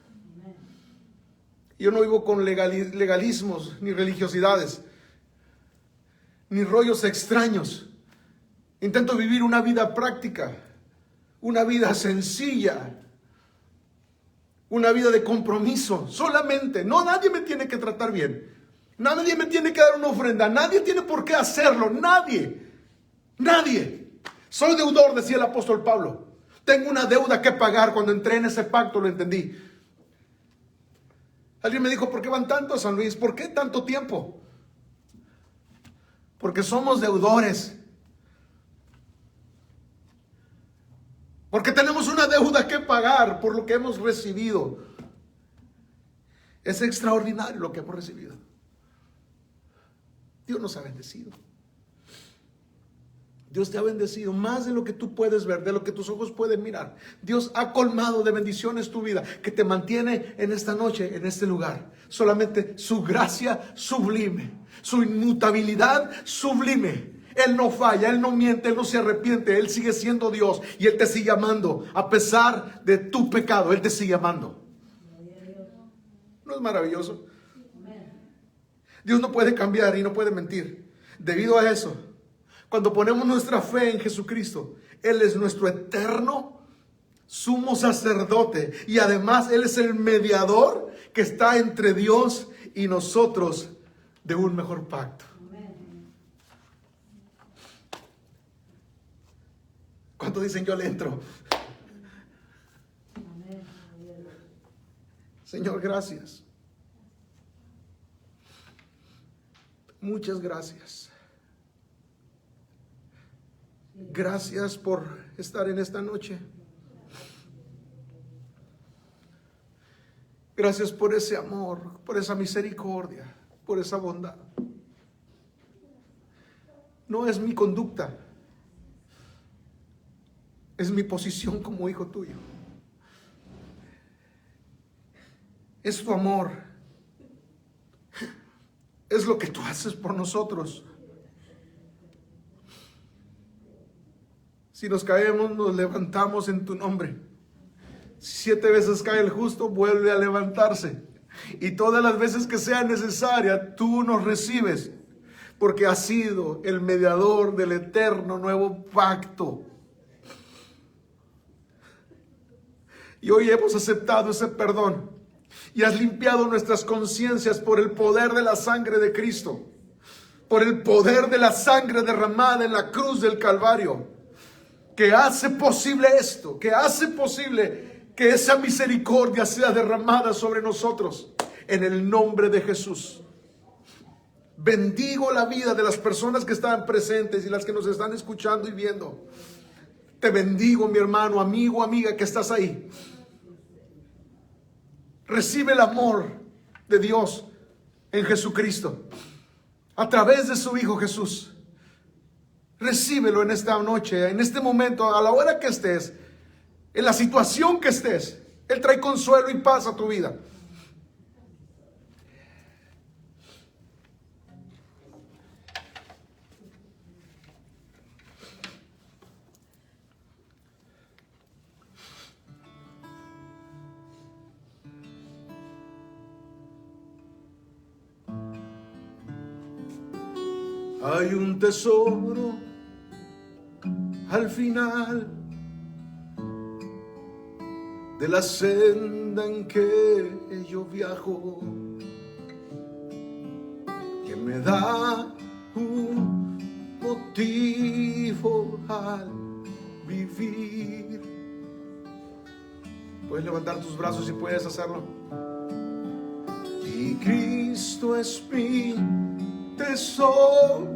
Yo no vivo con legalismos, ni religiosidades, ni rollos extraños. Intento vivir una vida práctica, una vida sencilla, una vida de compromiso. Solamente, no, nadie me tiene que tratar bien. Nadie me tiene que dar una ofrenda. Nadie tiene por qué hacerlo. Nadie. Soy deudor, decía el apóstol Pablo. Tengo una deuda que pagar. Cuando entré en ese pacto lo entendí. Alguien me dijo, ¿por qué van tanto a San Luis? ¿Por qué tanto tiempo? Porque somos deudores. Porque tenemos una deuda que pagar por lo que hemos recibido. Es extraordinario lo que hemos recibido. Dios nos ha bendecido. Dios te ha bendecido más de lo que tú puedes ver, de lo que tus ojos pueden mirar. Dios ha colmado de bendiciones tu vida, que te mantiene en esta noche, en este lugar. Solamente su gracia sublime, su inmutabilidad sublime. Él no falla, Él no miente, Él no se arrepiente. Él sigue siendo Dios y Él te sigue amando. A pesar de tu pecado, Él te sigue amando. ¿No es maravilloso? Dios no puede cambiar y no puede mentir. Debido a eso, cuando ponemos nuestra fe en Jesucristo, Él es nuestro eterno sumo sacerdote. Y además Él es el mediador que está entre Dios y nosotros de un mejor pacto. ¿Cuántos dicen yo le entro? Señor, gracias. Muchas gracias. Gracias por estar en esta noche. Gracias por ese amor, por esa misericordia, por esa bondad. No es mi conducta, es mi posición como hijo tuyo. Es tu amor. Es lo que tú haces por nosotros. Si nos caemos, nos levantamos en tu nombre. 7 veces cae el justo, vuelve a levantarse. Y todas las veces que sea necesaria, tú nos recibes, porque has sido el mediador del eterno nuevo pacto. Y hoy hemos aceptado ese perdón y has limpiado nuestras conciencias por el poder de la sangre de Cristo, por el poder de la sangre derramada en la cruz del Calvario, que hace posible esto, que hace posible que esa misericordia sea derramada sobre nosotros, en el nombre de Jesús. Bendigo la vida de las personas que están presentes y las que nos están escuchando y viendo. Te bendigo, mi hermano, amigo, amiga que estás ahí. Recibe el amor de Dios en Jesucristo, a través de su Hijo Jesús. Recíbelo en esta noche, en este momento, a la hora que estés, en la situación que estés. Él trae consuelo y paz a tu vida. Hay un tesoro al final de la senda en que yo viajo, que me da un motivo al vivir. Puedes levantar tus brazos si puedes hacerlo. Y Cristo es mi tesoro,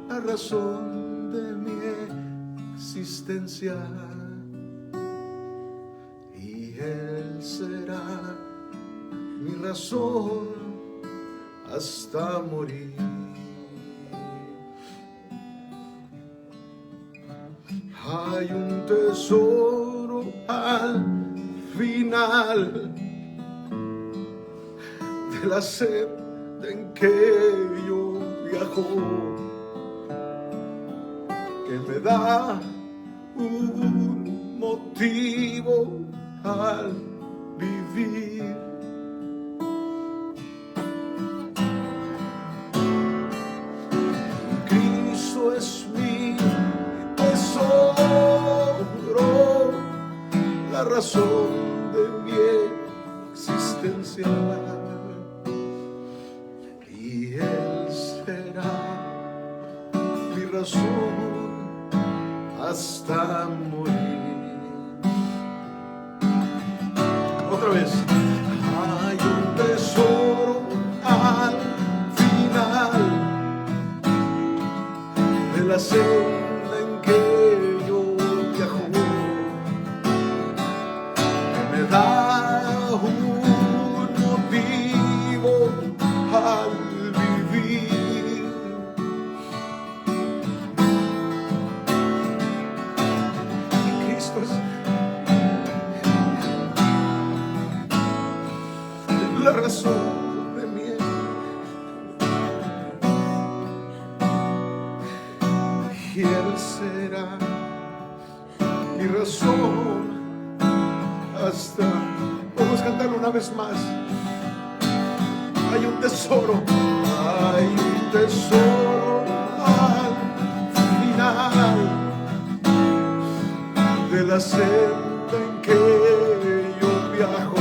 la razón de mi existencia, y Él será mi razón hasta morir. Hay un tesoro al final de la senda en que yo viajo, que me da un motivo al vivir. Cristo es mi tesoro, la razón de mi existencia. Hasta morir. Otra vez. Hay un tesoro al final de la senda en que yo viajo, que me da un motivo al vivir. La razón de mi y Él será mi razón hasta. Vamos a cantarlo una vez más. Hay un tesoro al final de la senda en que yo viajo,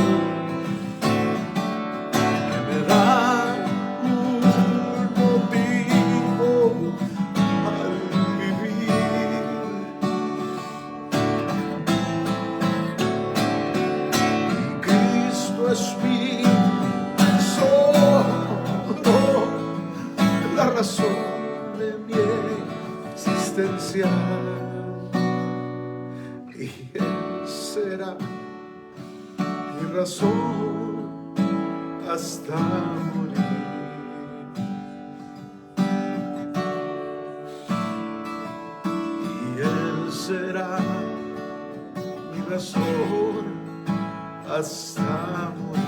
razón de mi existencia, y Él será mi razón hasta morir. Y Él será mi razón hasta morir.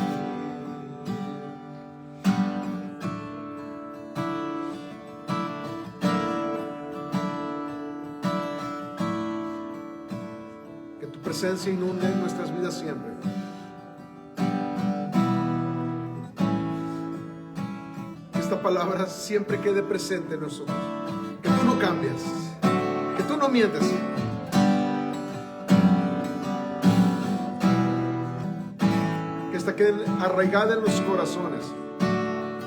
presencia inunde nuestras vidas siempre. Que esta palabra siempre quede presente en nosotros. Que tú no cambias, que tú no mientes. Que esta quede arraigada en los corazones.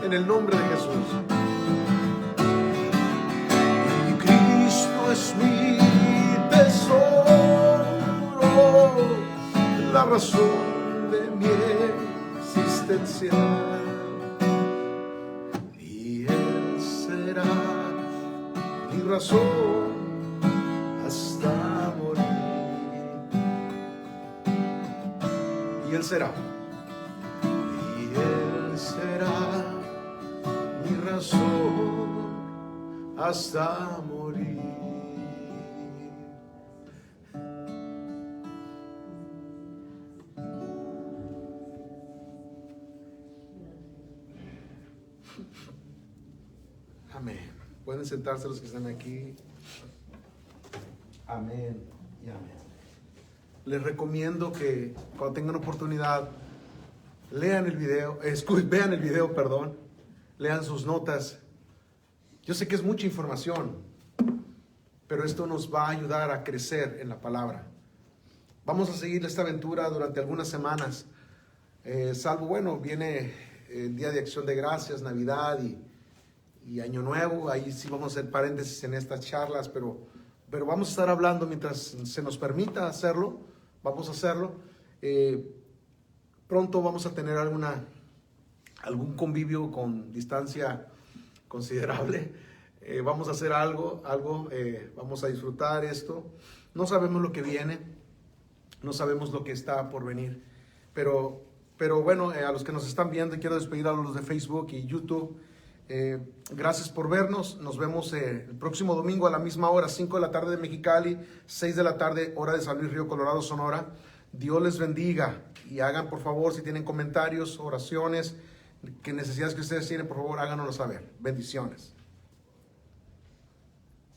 En el nombre de Jesús. Y Cristo es mi tesoro, la razón de mi existencia. Y Él será mi razón hasta morir. Y Él será. Y Él será mi razón hasta morir. Amén. Pueden sentarse los que están aquí. Amén y amén. Les recomiendo que cuando tengan oportunidad lean el video, vean el video, perdón. Lean sus notas. Yo sé que es mucha información, pero esto nos va a ayudar a crecer en la palabra. Vamos a seguir esta aventura durante algunas semanas. Salvo, bueno, viene el Día de Acción de Gracias, Navidad y Año Nuevo. Ahí sí vamos a hacer paréntesis en estas charlas, pero vamos a estar hablando mientras se nos permita hacerlo. Vamos a hacerlo. Pronto vamos a tener algún convivio con distancia considerable. Vamos a hacer algo, vamos a disfrutar esto. No sabemos lo que viene, no sabemos lo que está por venir, pero bueno, a los que nos están viendo, quiero despedir a los de Facebook y YouTube. Gracias por vernos. Nos vemos el próximo domingo a la misma hora, 5 de la tarde de Mexicali, 6 de la tarde, hora de San Luis Río Colorado, Sonora. Dios les bendiga y hagan, por favor, si tienen comentarios, oraciones, que necesidades que ustedes tienen, por favor, háganoslo saber. Bendiciones.